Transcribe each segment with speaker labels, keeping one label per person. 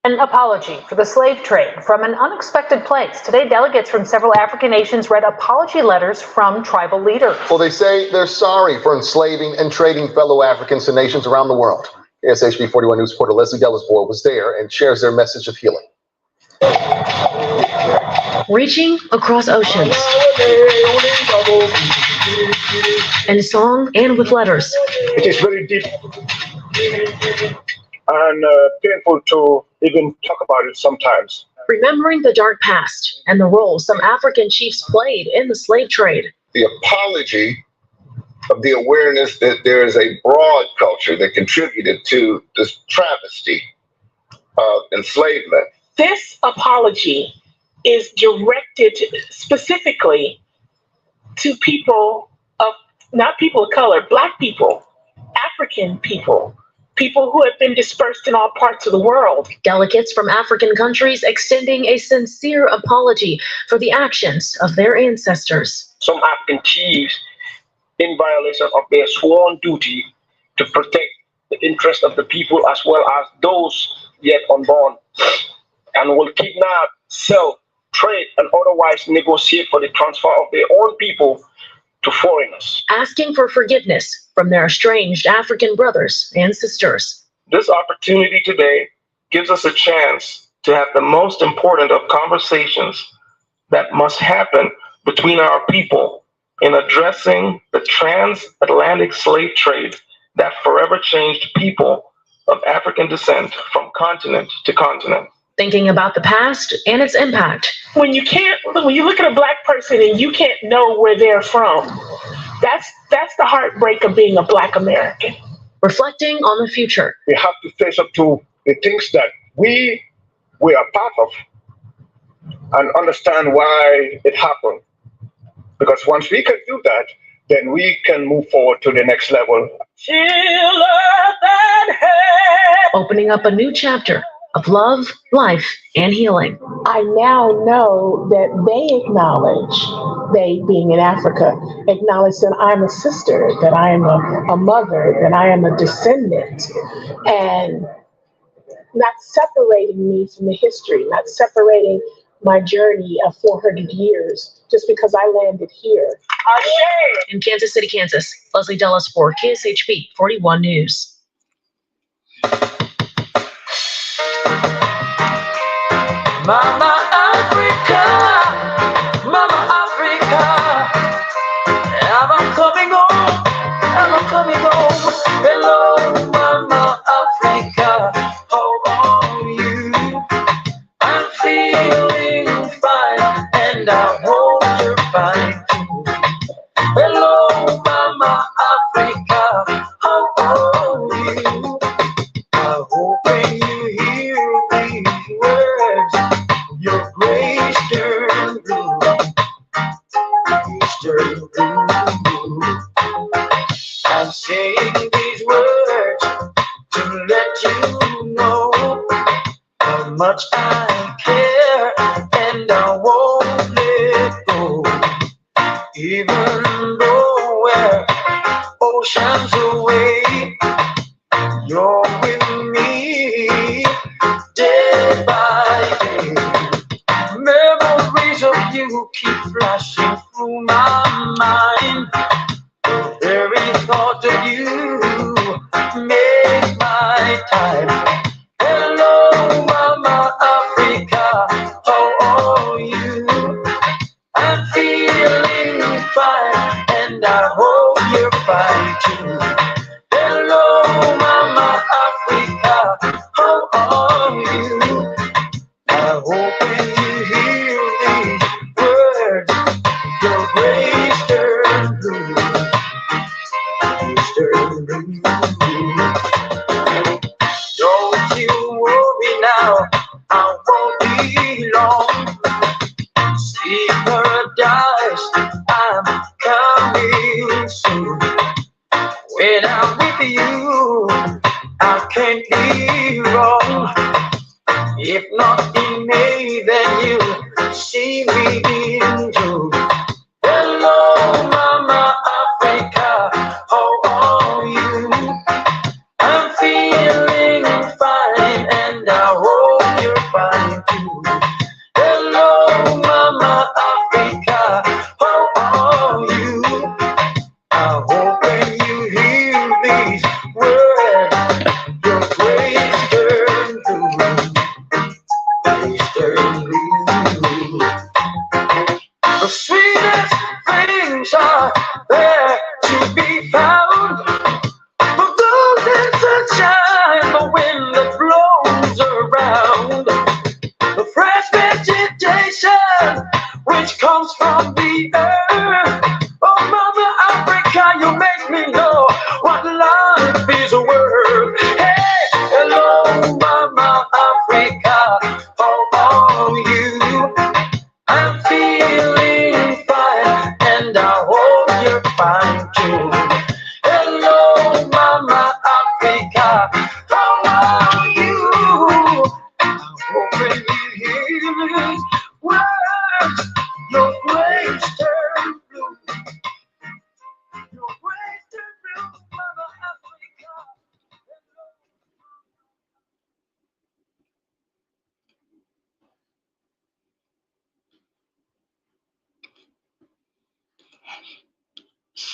Speaker 1: An apology for the slave trade from an unexpected place. Today, delegates from several African nations read apology letters from tribal leaders.
Speaker 2: Well, they say they're sorry for enslaving and trading fellow Africans to nations around the world. ASHB 41 News reporter Leslie Dellisboard was there and shares their message of healing.
Speaker 3: Reaching across oceans. In song and with letters.
Speaker 4: It is very deep and painful to even talk about it sometimes.
Speaker 3: Remembering the dark past and the role some African chiefs played in the slave trade.
Speaker 5: The apology of the awareness that there is a broad culture that contributed to this travesty of enslavement.
Speaker 6: This apology is directed specifically to people of, not people of color, Black people, African people, people who have been dispersed in all parts of the world.
Speaker 3: Delegates from African countries extending a sincere apology for the actions of their ancestors.
Speaker 4: Some African chiefs, in violation of their sworn duty to protect the interest of the people as well as those yet unborn, and will kidnap, sell, trade, and otherwise negotiate for the transfer of their own people to foreigners.
Speaker 3: Asking for forgiveness from their estranged African brothers and sisters.
Speaker 4: This opportunity today gives us a chance to have the most important of conversations that must happen between our people in addressing the transatlantic slave trade that forever changed people of African descent from continent to continent.
Speaker 3: Thinking about the past and its impact.
Speaker 6: When you look at a Black person and you can't know where they're from, that's the heartbreak of being a Black American.
Speaker 3: Reflecting on the future.
Speaker 4: We have to face up to the things that we are part of and understand why it happened. Because once we can do that, then we can move forward to the next level.
Speaker 3: Opening up a new chapter of love, life, and healing.
Speaker 7: I now know that they acknowledge, they being in Africa, acknowledge that I'm a sister, that I am a mother, that I am a descendant, and not separating me from the history, not separating my journey of 400 years just because I landed here.
Speaker 3: In Kansas City, Kansas, Leslie Dellis for KSHB 41 News.
Speaker 8: Mama Africa, I'm coming home, hello Mama Africa, how are you? I'm feeling fine and I hope you're fine too. Hello Mama Africa, how are you? I hope when you hear these words, your grace turn blue, I'm saying these words to let you know how much I care and I won't let go. Even though we're oceans away, you're with me day by day. Memories of you keep flashing through my mind. The very thought of you makes my time. Hello, Mama Africa, how are you? I'm feeling fine, and I hope you're fine too. Hello, Mama Africa, how are you? I hope when you hear these words, your grace turn blue. Don't you worry now, I won't be long. See paradise, I'm coming soon. When I'm with you, I can't be wrong. If not in May, then you see me in June. Hello, Mama Africa, how are you? I'm feeling fine and I hope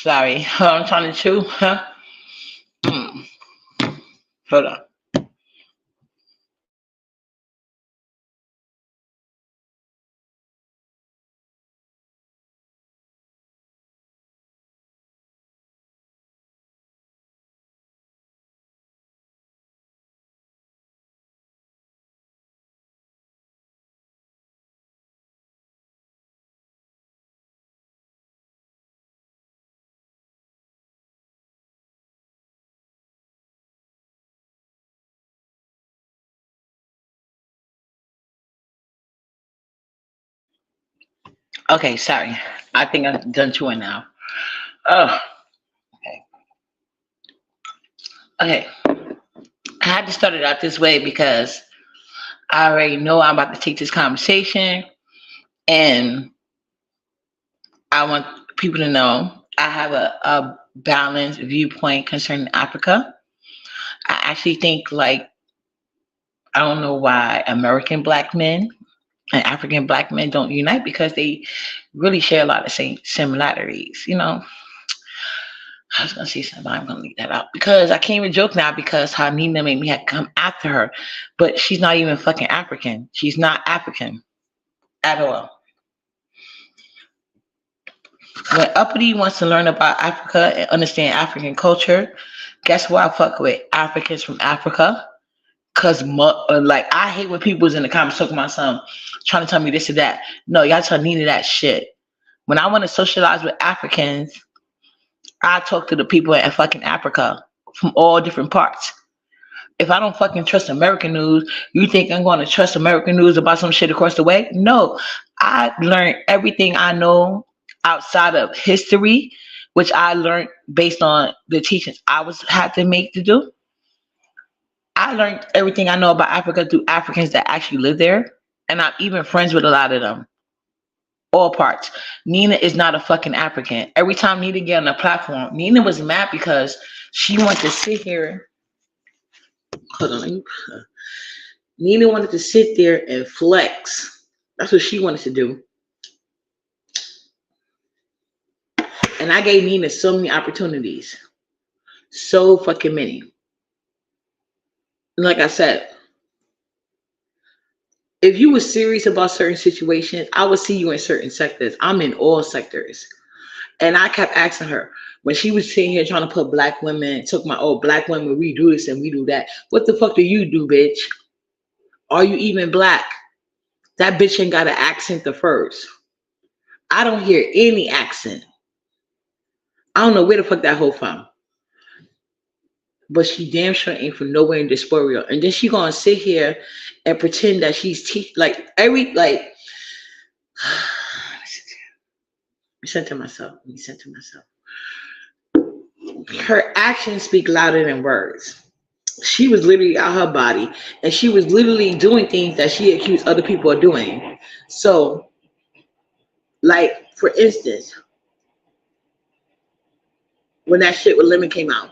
Speaker 9: Sorry, I'm trying to chew. Huh? Hold on. Okay, sorry. I think I'm done chewing now. Oh, okay. I had to start it out this way because I already know I'm about to take this conversation, and I want people to know I have a balanced viewpoint concerning Africa. I actually think, like, I don't know why American black men and African black men don't unite, because they really share a lot of same similarities. I was gonna say something, but I'm gonna leave that out because I can't even joke now because how Nina made me have to come after her, but she's not even fucking African. She's not African at all. When Uppity wants to learn about Africa and understand African culture, guess what I fuck with? Africans from Africa. Cause like, I hate when people's in the comments talking about something, trying to tell me this or that. No, y'all tell Nina that shit. When I want to socialize with Africans, I talk to the people in fucking Africa from all different parts. If I don't fucking trust American news, you think I'm going to trust American news about some shit across the way? No, I learned everything I know outside of history, which I learned based on the teachings I had to make to do. I learned everything I know about Africa through Africans that actually live there, and I'm even friends with a lot of them. All parts. Nina is not a fucking African. Every time Nina get on the platform, Nina was mad because she wanted to sit here. Hold on. Nina wanted to sit there and flex. That's what she wanted to do. And I gave Nina so many opportunities. So fucking many. And like I said, if you were serious about certain situations, I would see you in certain sectors. I'm in all sectors. And I kept asking her, when she was sitting here trying to put black women, talking about, oh, black women, we do this and we do that. What the fuck do you do, bitch? Are you even black? That bitch ain't got an accent the first. I don't hear any accent. I don't know where the fuck that hoe from. But she damn sure ain't from nowhere in Diaspora. And then she gonna sit here and pretend that she's Let me center myself. Her actions speak louder than words. She was literally out her body, and she was literally doing things that she accused other people of doing. So, like, for instance, when that shit with Lemon came out,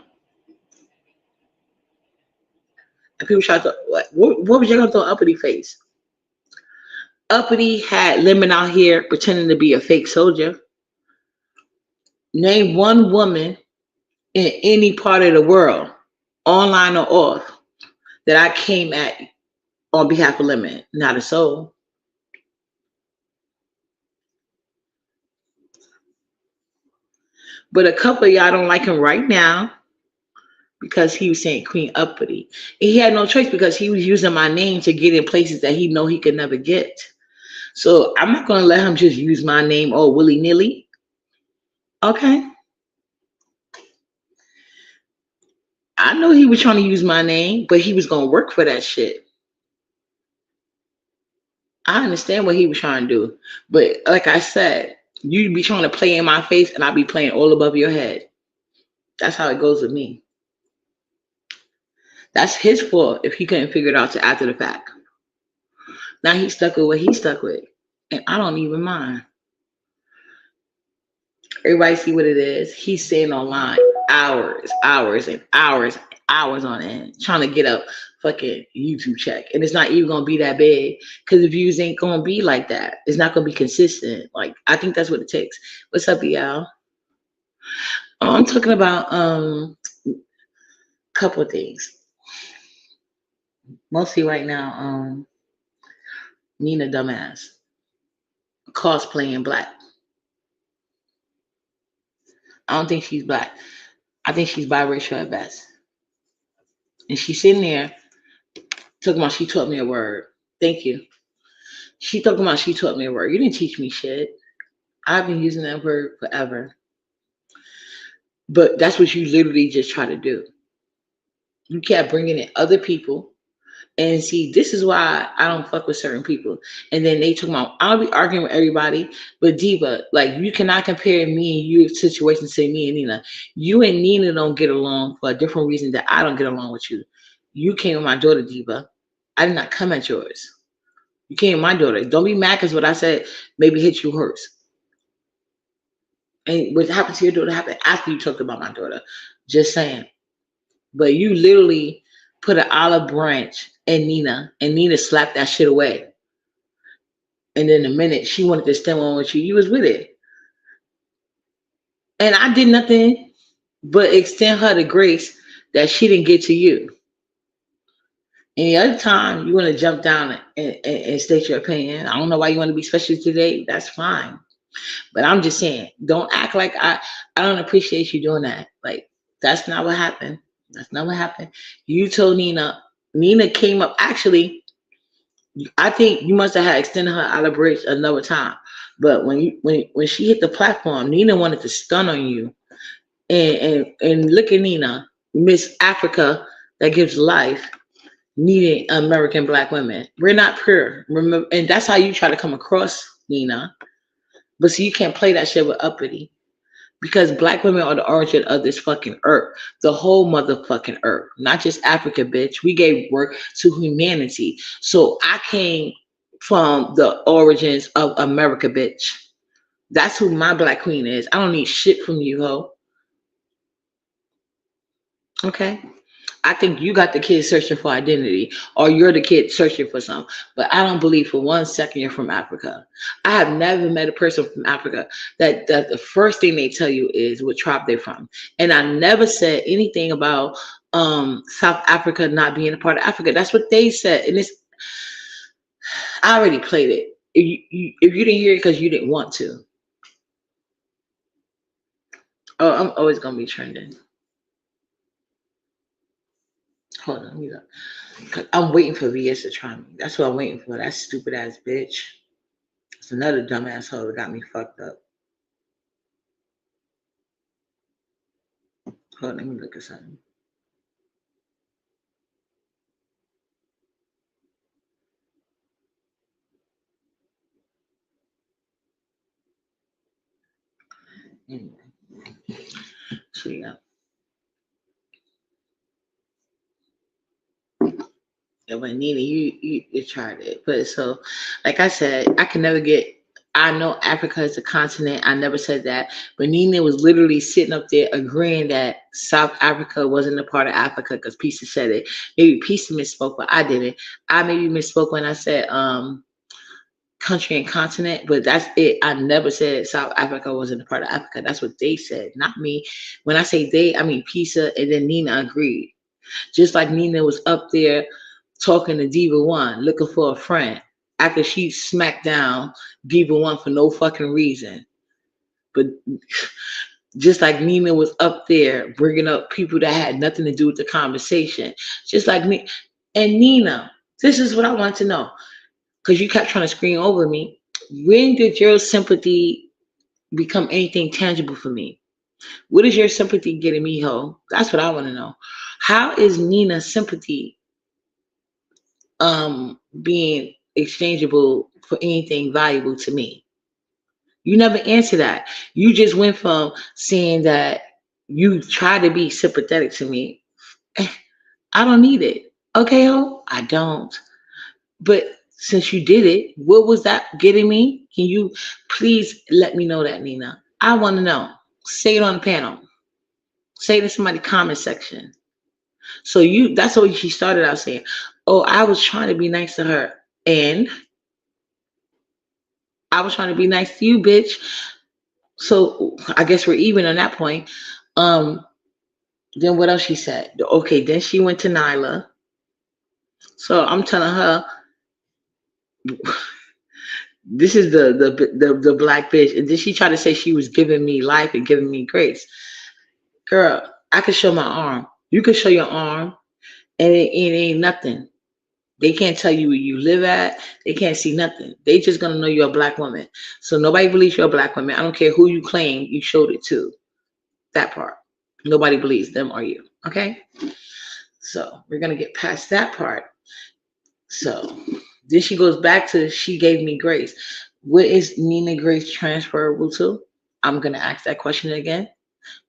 Speaker 9: and people tried to, what was you gonna throw Uppity face? Uppity had Lemon out here pretending to be a fake soldier. Name one woman in any part of the world, online or off, that I came at on behalf of Lemon. Not a soul. But a couple of y'all don't like him right now because he was saying Queen Uppity. And he had no choice because he was using my name to get in places that he know he could never get. So I'm not going to let him just use my name all willy-nilly. Okay. I know he was trying to use my name, but he was going to work for that shit. I understand what he was trying to do. But like I said, you be trying to play in my face and I'll be playing all above your head. That's how it goes with me. That's his fault if he couldn't figure it out till after the fact. Now he's stuck with what he's stuck with. And I don't even mind. Everybody see what it is. He's sitting online hours on end trying to get a fucking YouTube check. And it's not even going to be that big because the views ain't going to be like that. It's not going to be consistent. Like, I think that's what it takes. What's up, y'all? I'm talking about couple of things. Mostly right now, Nina dumbass cosplaying black. I don't think she's black. I think she's biracial at best. And she's sitting there talking about she taught me a word. Thank you. She talking about she taught me a word. You didn't teach me shit. I've been using that word forever. But that's what you literally just try to do. You kept bringing in other people. And see, this is why I don't fuck with certain people. And then they talk about, I'll be arguing with everybody, but Diva, like, you cannot compare me and your situation to me and Nina. You and Nina don't get along for a different reason that I don't get along with you. You came with my daughter, Diva. I did not come at yours. You came with my daughter. Don't be mad because what I said maybe hit you hurts. And what happened to your daughter happened after you talked about my daughter. Just saying. But you literally put an olive branch in Nina, and Nina slapped that shit away. And then the minute she wanted to stand on with you, you was with it. And I did nothing but extend her the grace that she didn't get to you. Any other time you want to jump down and state your opinion, I don't know why you want to be special today. That's fine. But I'm just saying, don't act like I don't appreciate you doing that. Like, that's not what happened. That's not what happened. You told Nina came up. Actually, I think you must have had extended her out of bridge another time. But when she hit the platform, Nina wanted to stun on you. And look at Nina, Miss Africa that gives life, needing American black women. We're not pure. Remember, and that's how you try to come across, Nina. But see, you can't play that shit with uppity. Because black women are the origin of this fucking earth. The whole motherfucking earth. Not just Africa, bitch. We gave work to humanity. So I came from the origins of America, bitch. That's who my black queen is. I don't need shit from you, ho. Okay? I think you got the kid searching for identity, or you're the kid searching for something. But I don't believe for 1 second you're from Africa. I have never met a person from Africa that the first thing they tell you is what tribe they're from. And I never said anything about South Africa not being a part of Africa. That's what they said. And I already played it. If you didn't hear it because you didn't want to. Oh, I'm always going to be trending. Hold on, let me look. I'm waiting for VS to try me. That's what I'm waiting for. That stupid ass bitch. It's another dumb asshole that got me fucked up. Hold on, let me look at something. Anyway. So yeah. And when Nina, you tried it. But so, like I said, I know Africa is a continent. I never said that. But Nina was literally sitting up there agreeing that South Africa wasn't a part of Africa because Pisa said it. Maybe Pisa misspoke, but I didn't. I maybe misspoke when I said country and continent, but that's it. I never said South Africa wasn't a part of Africa. That's what they said, not me. When I say they, I mean Pisa, and then Nina agreed. Just like Nina was up there talking to Diva One, looking for a friend, after she smacked down Diva One for no fucking reason. But just like Nina was up there bringing up people that had nothing to do with the conversation, just like me. And Nina, this is what I want to know, because you kept trying to scream over me. When did your sympathy become anything tangible for me? What is your sympathy getting me, ho? That's what I want to know. How is Nina's sympathy being exchangeable for anything valuable to me? You never answer that. You just went from saying that you try to be sympathetic to me. I don't need it. Okay, ho? I don't. But since you did it, what was that getting me? Can you please let me know that, Nina? I want to know. Say it on the panel. Say it in somebody's comment section. So that's what she started out saying. Oh, I was trying to be nice to her. And I was trying to be nice to you, bitch. So I guess we're even on that point. Then what else she said? Okay, then she went to Nyla. So I'm telling her, this is the black bitch, and then she tried to say she was giving me life and giving me grace. Girl, I could show my arm. You could show your arm, and it ain't nothing. They can't tell you where you live at. They can't see nothing. They just gonna know you're a black woman. So nobody believes you're a black woman. I don't care who you claim you showed it to. That part. Nobody believes them or you. Okay? So we're gonna get past that part. So then she goes back to she gave me grace. What is Nina Grace transferable to? I'm gonna ask that question again.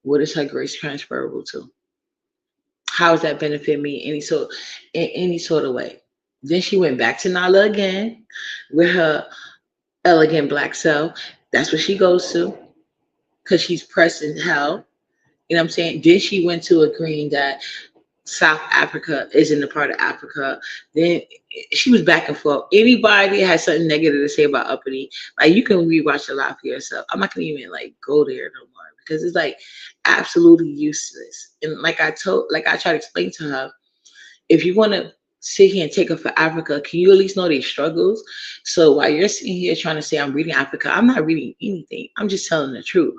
Speaker 9: What is her grace transferable to? How does that benefit me in any sort of way? Then she went back to Nala again with her elegant black self. That's what she goes to because she's pressing hell. You know what I'm saying? Then she went to agreeing that South Africa isn't a part of Africa. Then she was back and forth. Anybody that has something negative to say about Uppity, like you can rewatch a lot for yourself. I'm not gonna even like go there no more because it's like absolutely useless. And like I tried to explain to her, if you want to sit here and take her for Africa, can you at least know their struggles? So while you're sitting here trying to say I'm reading Africa, I'm not reading anything. I'm just telling the truth.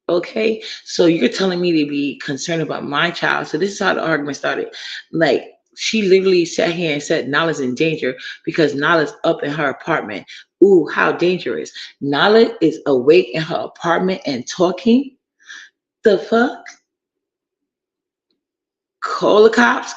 Speaker 9: Okay, so you're telling me to be concerned about my child. So this is how the argument started. Like she literally sat here and said Nala's in danger because Nala's up in her apartment. Ooh, how dangerous. Nala is awake in her apartment and talking. The fuck? Call the cops.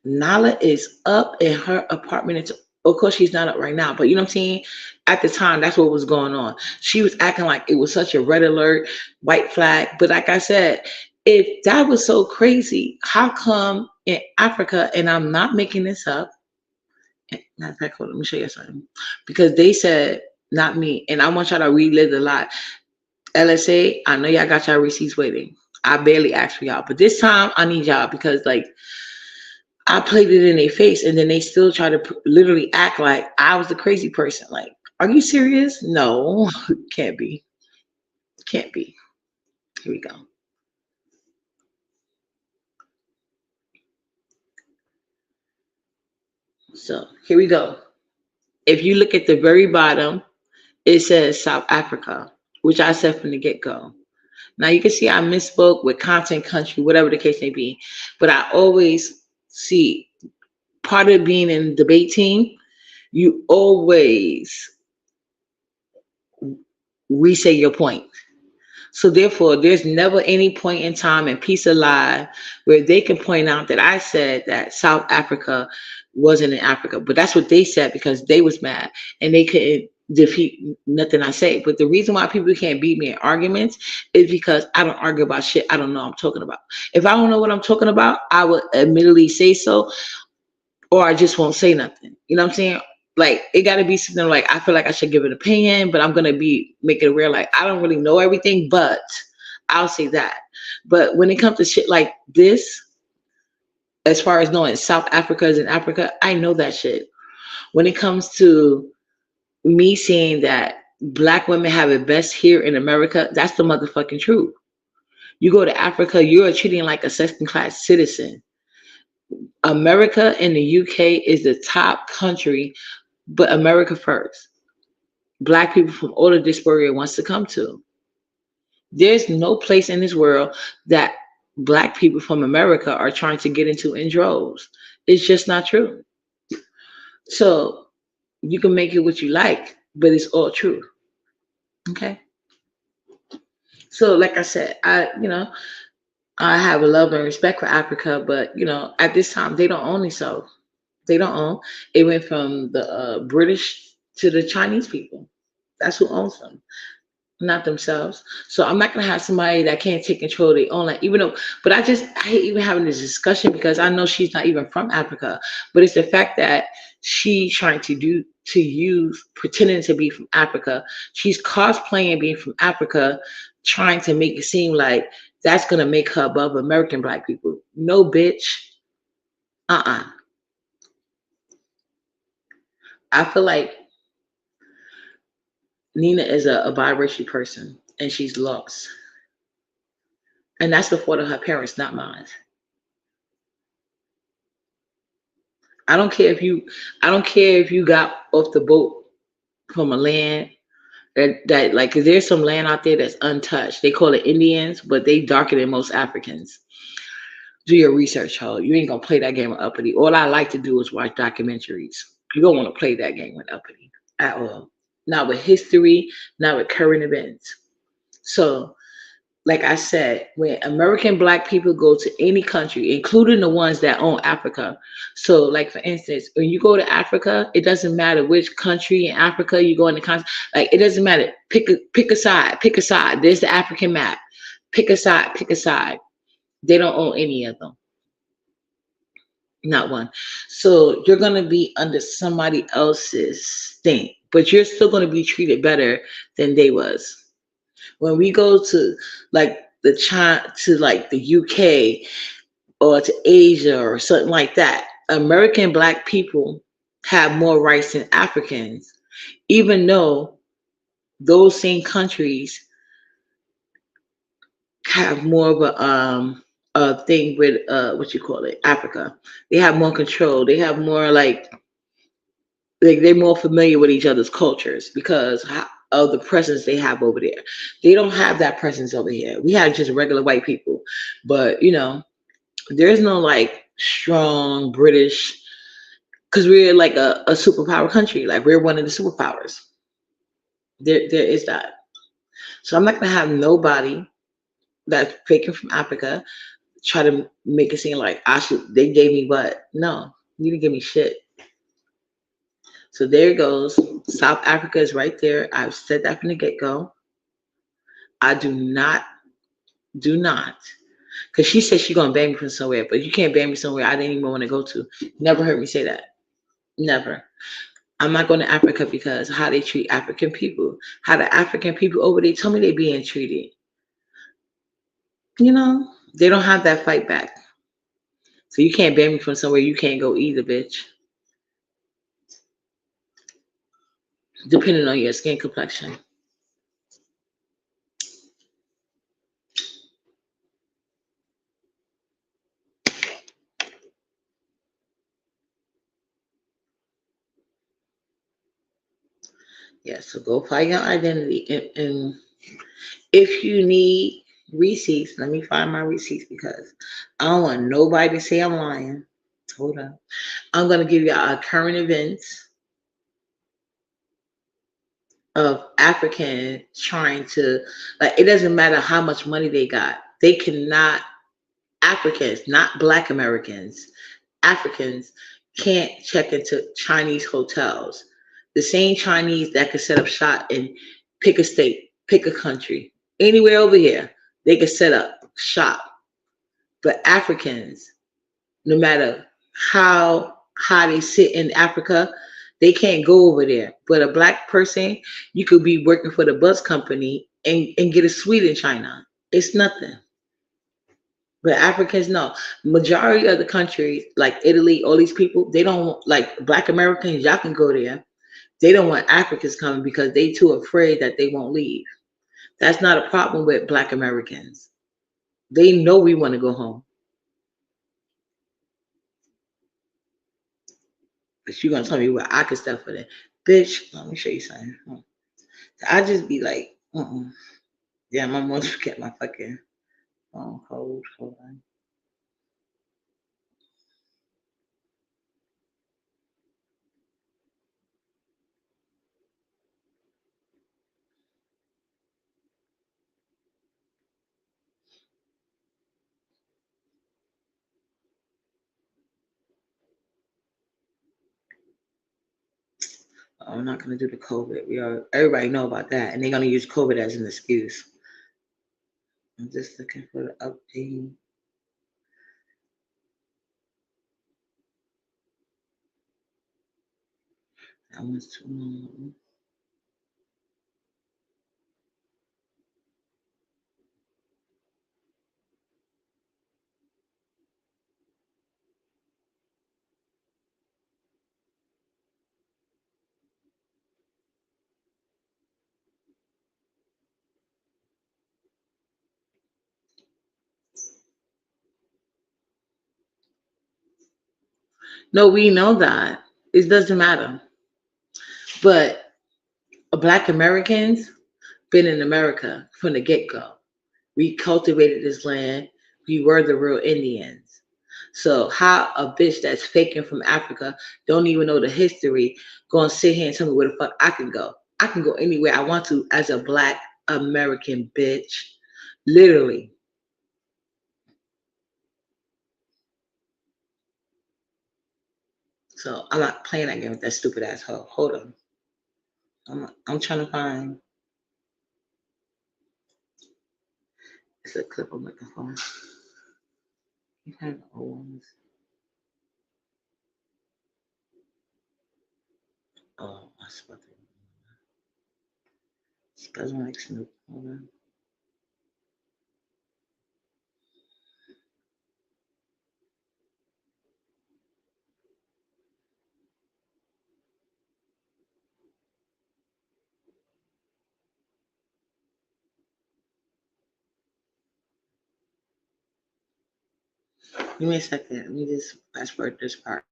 Speaker 9: Nala is up in her apartment. Of course, she's not up right now, but you know what I'm saying? At the time, that's what was going on. She was acting like it was such a red alert, white flag. But like I said, if that was so crazy, how come in Africa, and I'm not making this up, matter of fact, hold on, let me show you something. Because they said, not me, and I want y'all to relive the lot. LSA, I know y'all got y'all receipts waiting. I barely asked for y'all, but this time I need y'all because like, I played it in their face and then they still try to literally act like I was the crazy person. Like, are you serious? No, can't be. Can't be. Here we go. So here we go. If you look at the very bottom, it says South Africa, which I said from the get-go. Now you can see I misspoke with content country, whatever the case may be, but I always see part of being in the debate team, you always re-say your point. So therefore, there's never any point in time in Peace Alive where they can point out that I said that South Africa wasn't in Africa, but that's what they said because they was mad and they couldn't defeat nothing I say. But the reason why people can't beat me in arguments is because I don't argue about shit I don't know I'm talking about. If I don't know what I'm talking about, I would admittedly say so, or I just won't say nothing. You know what I'm saying? Like, it got to be something like, I feel like I should give an opinion, but I'm going to be making it aware, like, I don't really know everything, but I'll say that. But when it comes to shit like this, as far as knowing South Africa is in Africa, I know that shit. When it comes to me saying that Black women have it best here in America, that's the motherfucking truth. You go to Africa, you're treating like a second class citizen. America and the UK is the top country, but America first. Black people from all of diaspora wants to come to. There's no place in this world that Black people from America are trying to get into in droves. It's just not true. So you can make it what you like, but it's all true. Okay. So like I said, I have a love and respect for Africa, but at this time they don't own themselves. They don't own. It went from the British to the Chinese people. That's who owns them, not themselves. So I'm not gonna have somebody that can't take control of their own life, but I hate even having this discussion because I know she's not even from Africa. But it's the fact that she's trying to use pretending to be from Africa. She's cosplaying being from Africa, trying to make it seem like that's gonna make her above American Black people. No, bitch. I feel like Nina is a biracial person and she's lost. And that's the fault of her parents, not mine. I don't care if you I don't care if you got off the boat from a land that like 'cause there's some land out there that's untouched. They call it Indians, but they darker than most Africans. Do your research, ho. You ain't gonna play that game with Uppity. All I like to do is watch documentaries. You don't want to play that game with Uppity at all. Not with history, not with current events. So like I said, when American black people go to any country, including the ones that own Africa. So, like for instance, when you go to Africa, it doesn't matter which country in Africa you go in the country. Like it doesn't matter. Pick a side. Pick a side. There's the African map. Pick a side. Pick a side. They don't own any of them. Not one. So you're gonna be under somebody else's thing, but you're still gonna be treated better than they was. When we go to like the China to like the UK or to Asia or something like that, American black people have more rights than Africans, even though those same countries have more of a thing with what you call it, Africa. They have more control. They have more like they're more familiar with each other's cultures because of the presence they have over there. They don't have that presence over here. We have just regular white people, but there's no like strong British because we're like a superpower country. Like we're one of the superpowers. There is that. So I'm not gonna have nobody that's faking from Africa try to make it seem like I should. They gave me what? No, you didn't give me shit. So there it goes. South Africa is right there. I've said that from the get go. I do not, because she said she's gonna ban me from somewhere, but you can't ban me somewhere I didn't even want to go to. Never heard me say that. Never. I'm not going to Africa because how they treat African people, how the African people over there tell me they being treated. They don't have that fight back. So you can't ban me from somewhere you can't go either, bitch. Depending on your skin complexion. Yeah, so go find your identity. And if you need receipts, let me find my receipts because I don't want nobody to say I'm lying. Hold on. I'm going to give you our current events of Africans trying to, like, it doesn't matter how much money they got. They cannot, Africans, not Black Americans, Africans can't check into Chinese hotels. The same Chinese that could set up shop and pick a state, pick a country, anywhere over here, they could set up shop. But Africans, no matter how high they sit in Africa, they can't go over there. But a Black person, you could be working for the bus company and get a suite in China. It's nothing. But Africans, no. Majority of the countries, like Italy, all these people, they don't like Black Americans. Y'all can go there. They don't want Africans coming because they too afraid that they won't leave. That's not a problem with Black Americans. They know we want to go home. But you gonna tell me where I can step for that. Bitch, let me show you something. I just be like, yeah, my mom forget my fucking phone code. Hold on. I'm not gonna do the COVID. Everybody know about that, and they're gonna use COVID as an excuse. I'm just looking for the update. That one's too long. No, we know that. It doesn't matter. But Black Americans been in America from the get go. We cultivated this land. We were the real Indians. So how a bitch that's faking from Africa don't even know the history gonna sit here and tell me where the fuck I can go? I can go anywhere I want to as a Black American bitch. Literally. So I'm not playing that game with that stupid ass hoe. Hold on. I'm trying to find. It's a clip I'm looking for. You have the old ones. Oh, I spelled it. Spells like Snoop. Hold on. Give me a second. Let me just fast forward this part.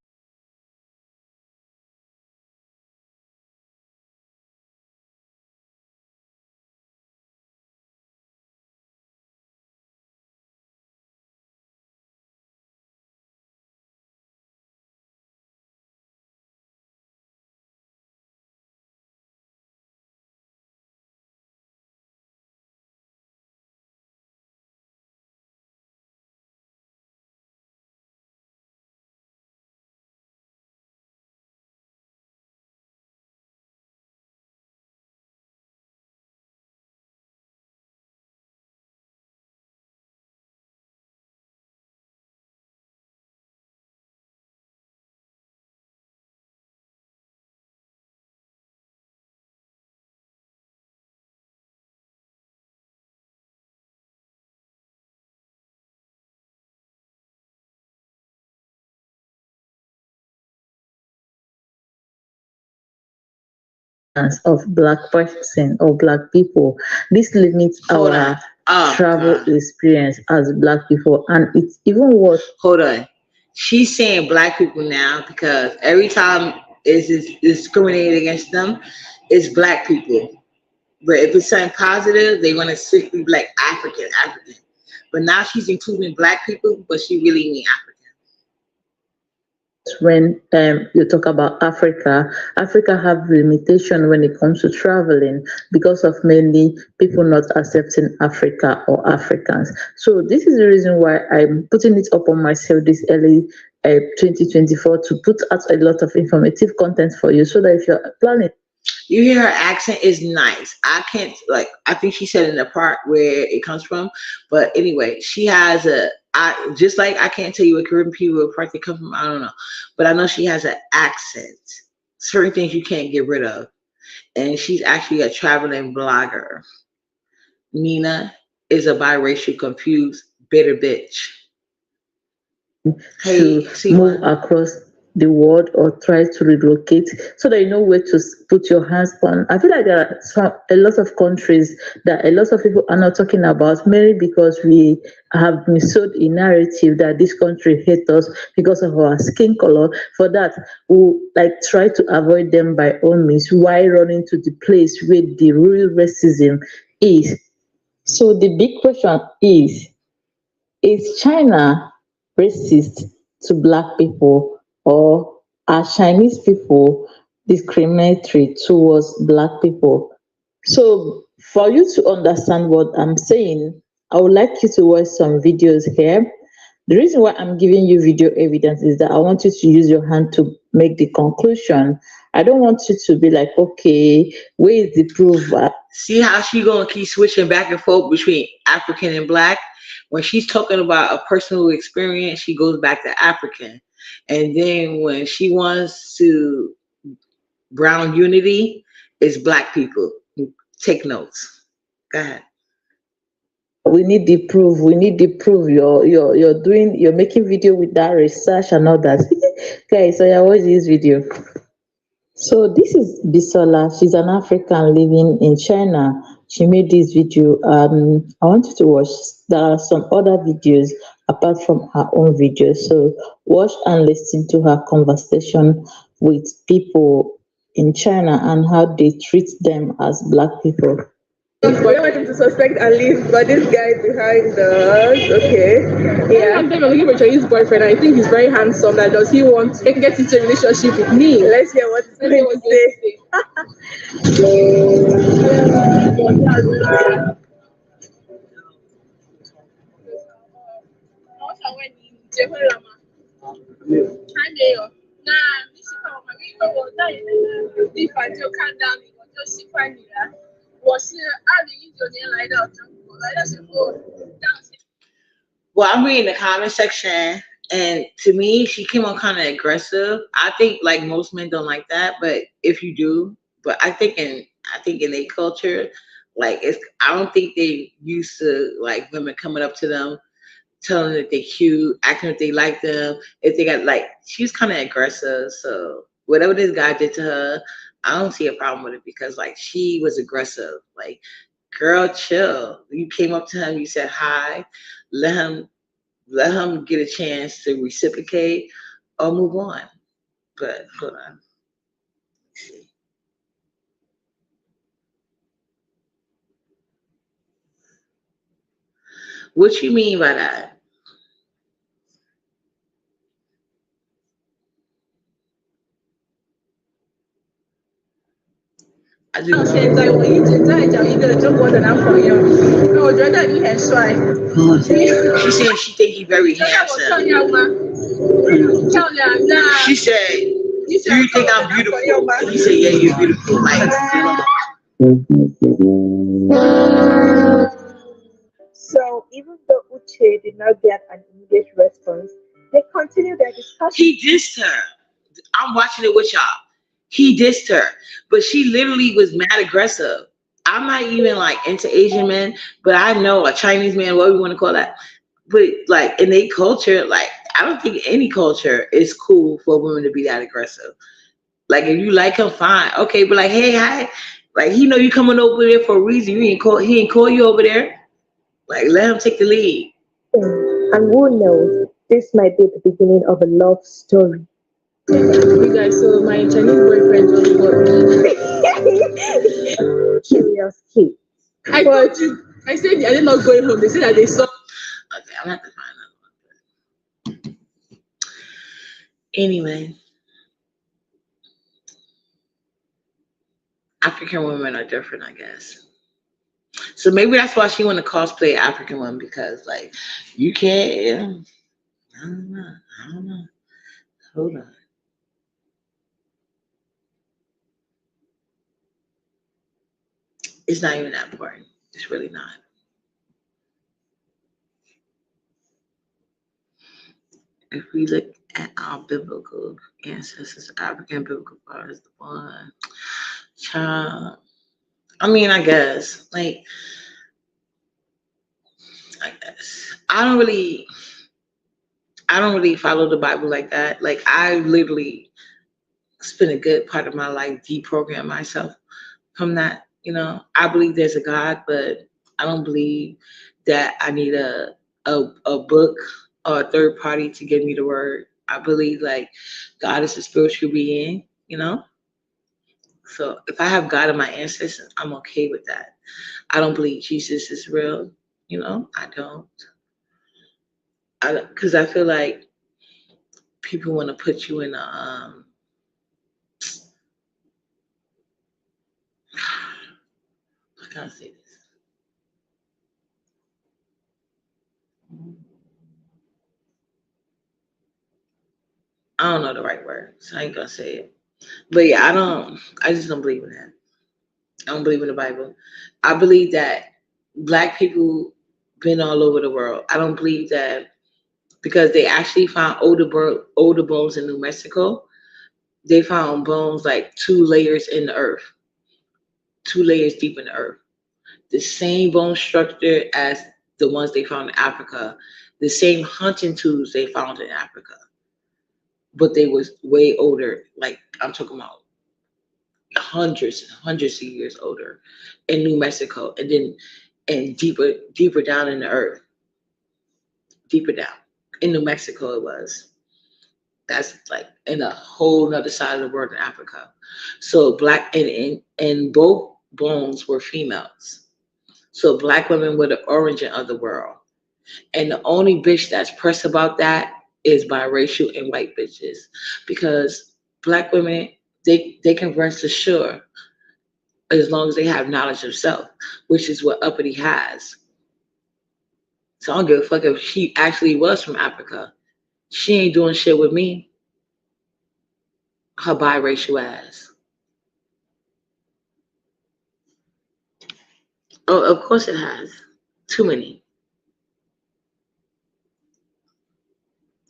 Speaker 10: Of black person or black people. This limits
Speaker 9: Hold
Speaker 10: our
Speaker 9: on.
Speaker 10: travel
Speaker 9: God.
Speaker 10: experience as black people, and it's even worse.
Speaker 9: Hold on. She's saying Black people now because every time is discriminated against them, it's Black people. But if it's something positive, they want to strictly be like African. But now she's including Black people, but she really mean African.
Speaker 10: When you talk about Africa have limitation when it comes to traveling because of mainly people not accepting Africa or Africans. So this is the reason why I'm putting it up on myself this early 2024 to put out a lot of informative content for you, so that if you're planning.
Speaker 9: You hear her accent is nice. I can't I think she said in the part where it comes from. But anyway, she has just like I can't tell you what Caribbean people where part they come from, I don't know. But I know she has an accent. Certain things you can't get rid of. And she's actually a traveling blogger. Nina is a biracial, confused, bitter bitch.
Speaker 10: To move across the world or try to relocate, so that you know where to put your hands on. I feel like there are a lot of countries that a lot of people are not talking about, mainly because we have been sold a narrative that this country hates us because of our skin color. For that, we try to avoid them by all means while running to the place where the real racism is. So the big question is China racist to black people, or are Chinese people discriminatory towards black people? So for you to understand what I'm saying, I would like you to watch some videos here. The reason why I'm giving you video evidence is that I want you to use your hand to make the conclusion. I don't want you to be like, okay, where is the proof?
Speaker 9: See how she gonna keep switching back and forth between African and black? When she's talking about a personal experience, she goes back to African. And then when she wants to brown unity, it's black people. Take notes. Go ahead.
Speaker 10: We need the proof. We need the proof. You're making video with that research and all that. Okay, so yeah, watch this video. So this is Bisola. She's an African living in China. She made this video. I want you to watch. There are some other videos apart from her own videos. So watch and listen to her conversation with people in China and how they treat them as Black people.
Speaker 11: We don't want him to suspect Alice, but this guy behind us, okay. Yeah. I'm looking for a Chinese boyfriend. I think he's very handsome. That does he want to get into a relationship with me? Let's hear what he's going to say.
Speaker 9: Well, I'm reading the comment section, and to me, she came on kind of aggressive. I think like most men don't like that, but if you do, but I think in their culture, like I don't think they used to like women coming up to them, telling them that they're cute, acting if they like them. If they got like, she's kind of aggressive. So whatever this guy did to her, I don't see a problem with it because like she was aggressive. Like, girl, chill. You came up to him, you said hi, let him get a chance to reciprocate or move on. But hold on. Let's see. What you mean by that? I do.
Speaker 11: 现在我一直在讲一个中国的男朋友，我觉得你很帅。
Speaker 9: She said she think you very handsome. She said, do you think I'm beautiful? He said, yeah, you're beautiful. Like,
Speaker 11: so even though Uche did not get an immediate response, they continued their discussion.
Speaker 9: he dissed her. I'm watching it with y'all. He dissed her, but she literally was mad aggressive. I'm not even like into Asian men, but I know a Chinese man, what we want to call that. But like in their culture, like I don't think any culture is cool for women to be that aggressive. Like if you like him, fine, okay, but like, hey, hi, like he know you coming over there for a reason. He ain't call you over there. Like let him take the lead.
Speaker 11: And who knows, this might be the beginning of a love story. You guys, so my Chinese boyfriend just got me. Curious kid. I said I did not go home. They said that they saw.
Speaker 9: Okay, I'm not gonna find another one. Anyway, African women are different, I guess. So maybe that's why she want to cosplay African woman because, like, you can't. I don't know. Hold on. It's not even that important. It's really not. If we look at our biblical ancestors, African biblical fathers, the one child. I mean, I guess. Like, I guess. I don't really follow the Bible like that. Like, I literally spent a good part of my life deprogramming myself from that. You know, I believe there's a God, but I don't believe that I need a book or a third party to give me the word. I believe like God is a spiritual being, you know? So if I have God in my ancestors, I'm okay with that. I don't believe Jesus is real, you know? I don't. Because I feel like people want to put you in a how can I say this? I don't know the right word, so I ain't gonna say it. But yeah, I just don't believe in that. I don't believe in the Bible. I believe that Black people been all over the world. I don't believe that because they actually found older bones in New Mexico. They found bones like 2 layers in the earth, 2 layers deep in the earth. The same bone structure as the ones they found in Africa, the same hunting tools they found in Africa. But they was way older. Like I'm talking about hundreds of years older in New Mexico, and deeper down in the earth, deeper down. In New Mexico, it was. That's like in a whole nother side of the world in Africa. So black and both bones were females. So black women were the origin of the world. And the only bitch that's pressed about that is biracial and white bitches. Because black women, they can rest assured as long as they have knowledge of self, which is what Uppity has. So I don't give a fuck if she actually was from Africa. She ain't doing shit with me. Her biracial ass. Oh, of course it has. Too many.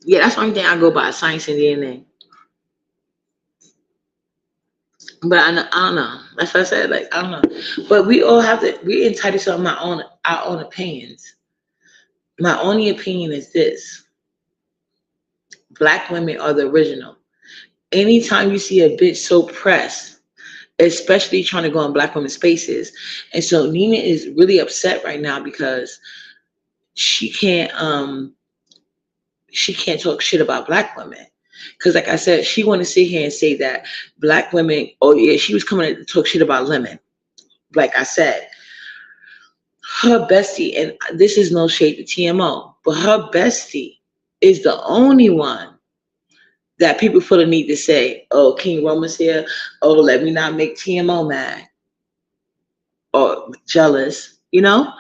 Speaker 9: Yeah, that's the only thing I go by, science and DNA. But I don't know. That's what I said. Like, I don't know. But we all have to, we're entitled to our own opinions. My only opinion is this. Black women are the original. Anytime you see a bitch so pressed, especially trying to go in black women's spaces. And so Nina is really upset right now because she can't talk shit about black women. Because like I said, she want to sit here and say that black women, oh yeah, she was coming to talk shit about Lemon. Like I said, her bestie, and this is no shade to TMO, but her bestie is the only one that people feel the need to say, oh, King Roman's here, oh, let me not make TMO mad or jealous, you know?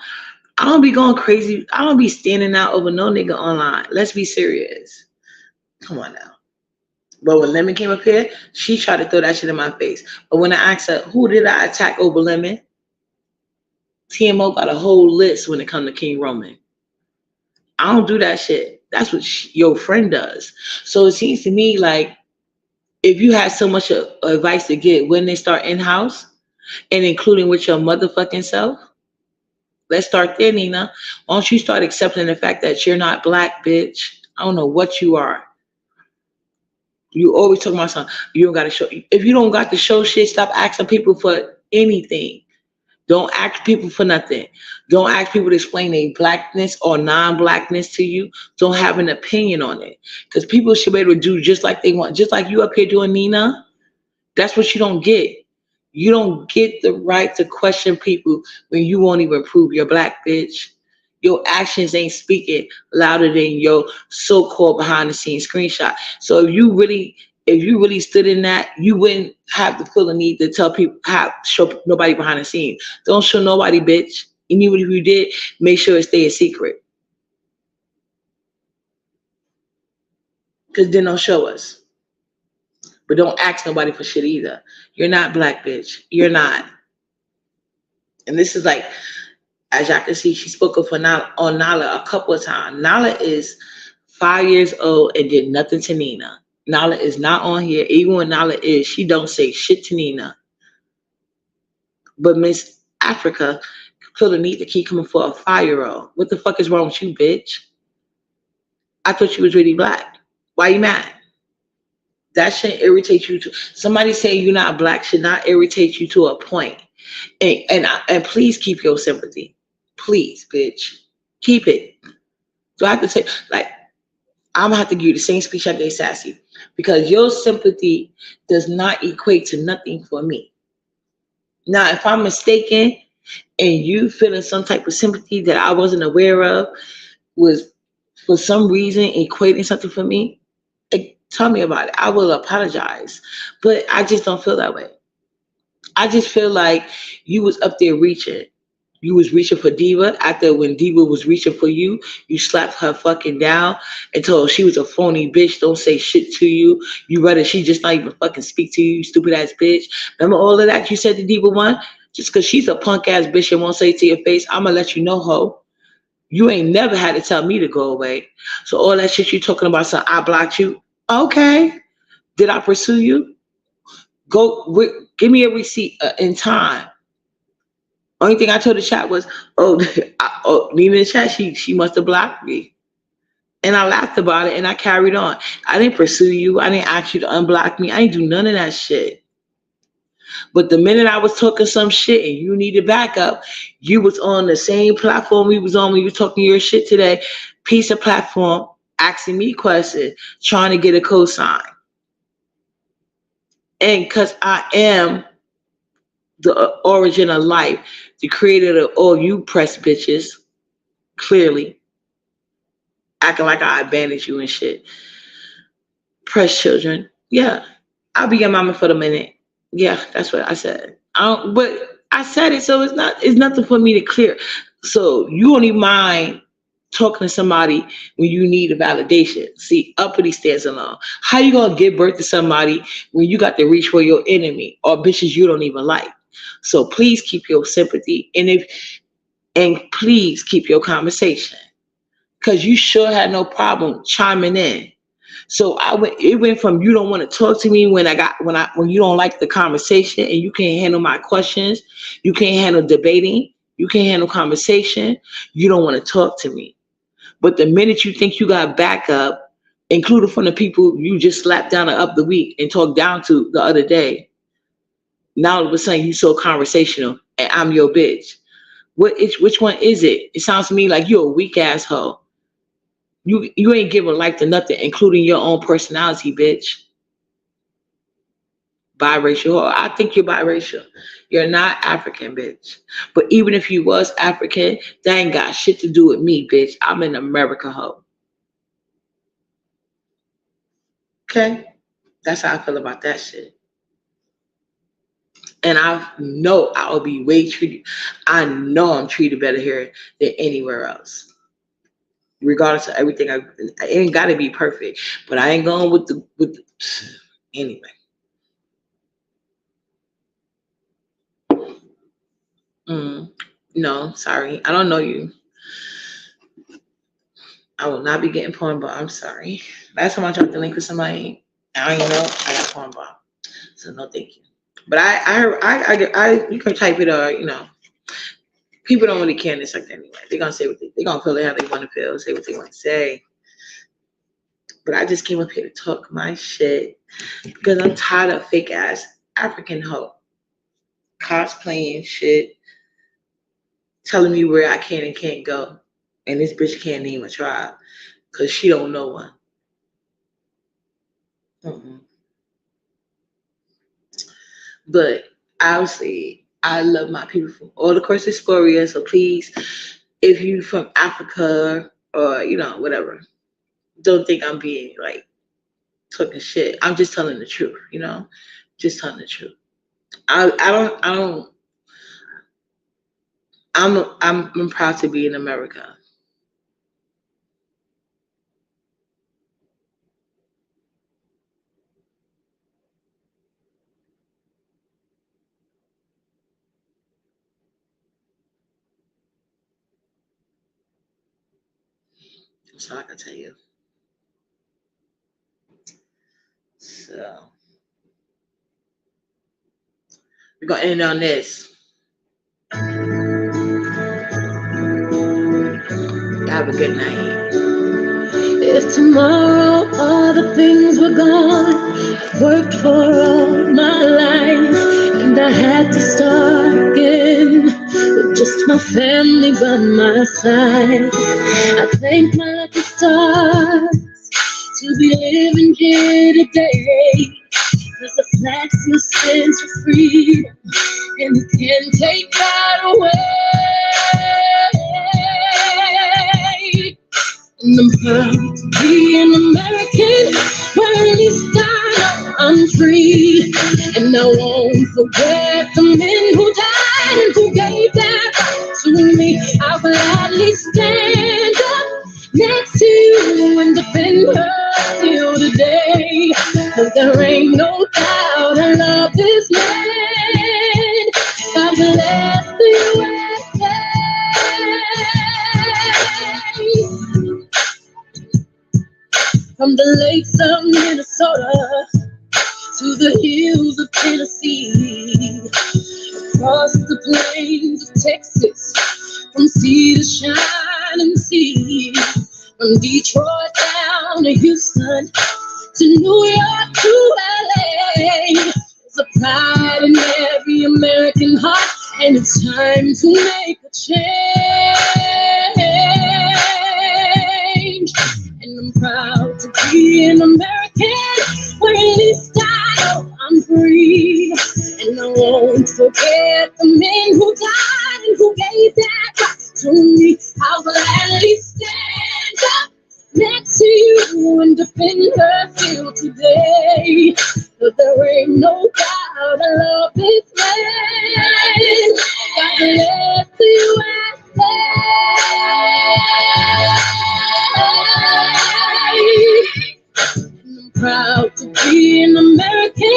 Speaker 9: I don't be going crazy. I don't be standing out over no nigga online. Let's be serious. Come on now. But when Lemon came up here, she tried to throw that shit in my face. But when I asked her, who did I attack over Lemon? TMO got a whole list when it comes to King Roman. I don't do that shit. That's what your friend does. So it seems to me like if you have so much advice to give when they start in-house and including with your motherfucking self, let's start there, Nina. Why don't you start accepting the fact that you're not black, bitch? I don't know what you are. You always talk about something. You don't got to show. If you don't got to show shit, stop asking people for anything. Don't ask people for nothing. Don't ask people to explain their blackness or non-blackness to you. Don't have an opinion on it. Because people should be able to do just like they want. Just like you up here doing, Nina. That's what you don't get. You don't get the right to question people when you won't even prove you're black, bitch. Your actions ain't speaking louder than your so-called behind-the-scenes screenshot. So if you really stood in that, you wouldn't have to feel the need to tell people, show nobody behind the scenes. Don't show nobody, bitch. And even if you did, make sure it stay a secret. Because then don't show us. But don't ask nobody for shit either. You're not black, bitch. You're not. And this is like, as y'all can see, she spoke up on Nala a couple of times. Nala is 5 years old and did nothing to Nina. Nala is not on here. Even when Nala is, she don't say shit to Nina. But Miss Africa feel the need to keep coming for a 5-year-old. What the fuck is wrong with you, bitch? I thought you was really black. Why you mad? That shouldn't irritate you. Somebody saying you're not black should not irritate you to a point. And please keep your sympathy. Please, bitch. Keep it. So I have to say, like, I'm gonna have to give you the same speech I gave Sassy. Because your sympathy does not equate to nothing for me. Now, if I'm mistaken and you feeling some type of sympathy that I wasn't aware of was for some reason equating something for me, tell me about it. I will apologize. But I just don't feel that way. I just feel like you was up there reaching. You was reaching for Diva. After when Diva was reaching for you, you slapped her fucking down and told her she was a phony bitch. Don't say shit to you. You rather she just not even fucking speak to you, you stupid ass bitch. Remember all of that you said to Diva 1? Just because she's a punk ass bitch and won't say it to your face, I'm going to let you know, ho. You ain't never had to tell me to go away. So all that shit you talking about, so I blocked you. Okay. Did I pursue you? Give me a receipt in time. Only thing I told the chat was, Nina in the chat, she must have blocked me. And I laughed about it and I carried on. I didn't pursue you. I didn't ask you to unblock me. I didn't do none of that shit. But the minute I was talking some shit and you needed backup, you was on the same platform we was on when you were talking your shit today. Piece of platform, asking me questions, trying to get a cosign. And because I am the origin of life, the creator of all you press bitches, clearly, acting like I abandoned you and shit. Press children. Yeah, I'll be your mama for the minute. Yeah, that's what I said. But I said it, so it's nothing for me to clear. So you don't even mind talking to somebody when you need a validation. See, uppity stands alone. How you gonna give birth to somebody when you got to reach for your enemy or bitches you don't even like? So please keep your sympathy and please keep your conversation, because you sure had no problem chiming in. So it went from you don't want to talk to me when you don't like the conversation and you can't handle my questions, you can't handle debating, you can't handle conversation, you don't want to talk to me. But the minute you think you got backup, including from the people you just slapped down up the week and talked down to the other day, now all of a sudden you so conversational and I'm your bitch. Which one is it? It sounds to me like you're a weak asshole. You ain't giving life to nothing, including your own personality, bitch. Biracial. I think you're biracial. You're not African, bitch. But even if you was African, that ain't got shit to do with me, bitch. I'm in America, ho. Okay? That's how I feel about that shit. And I know I'll be I know I'm treated better here than anywhere else. Regardless of everything, it ain't got to be perfect, but I ain't going with the anyway. No, sorry, I don't know you. I will not be getting porn, but I'm sorry. Last time I tried to link with somebody, I don't even know I got porn bar, so no, thank you. But I you can type it or people don't really care this like that anyway. They're gonna say they're gonna feel how they want to feel, say what they want to say. But I just came up here to talk my shit because I'm tired of fake ass African hoe cosplaying shit, telling me where I can and can't go, and this bitch can't name a tribe because she don't know one. But obviously, I love my people from all across Diaspora, so please, if you from Africa or whatever, don't think I'm being like talking shit. I'm just telling the truth, just telling the truth. I'm proud to be in America. That's all I can tell you. So we're gonna end on this. Have a good night.
Speaker 3: If tomorrow all the things were gone, worked for all my life, and I had to start again with just my family by my side, I thank my lucky stars to be living here today, cause the flag still stands for freedom, and you can't take that away. And I'm proud to be an American, where at least I'm free. And I won't forget the men who died and who gave that to me. I'll gladly stand up next to you and defend her till the day. Cause there ain't no doubt I love this land. God bless the USA. From the lakes of Minnesota to the hills of Tennessee, across the plains of Texas, from sea to shining sea, from Detroit down to Houston, to New York to LA. There's a pride in every American heart, and it's time to make a change. And I'm proud be an American, where at least I know I'm free. And I won't forget the men who died and who gave that right to me. I will at least stand up next to you and defend her till today. But there ain't no doubt I love this man. God bless the USA. I'm proud to be an American,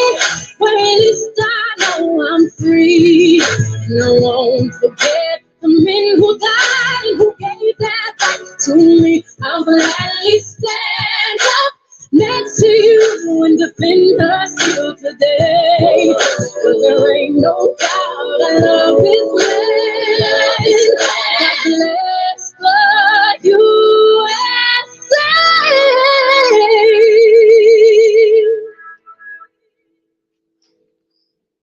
Speaker 3: where at least I know I'm free. And I won't forget the men who died and who gave that right to me. I'll gladly stand up next to you and defend us till today.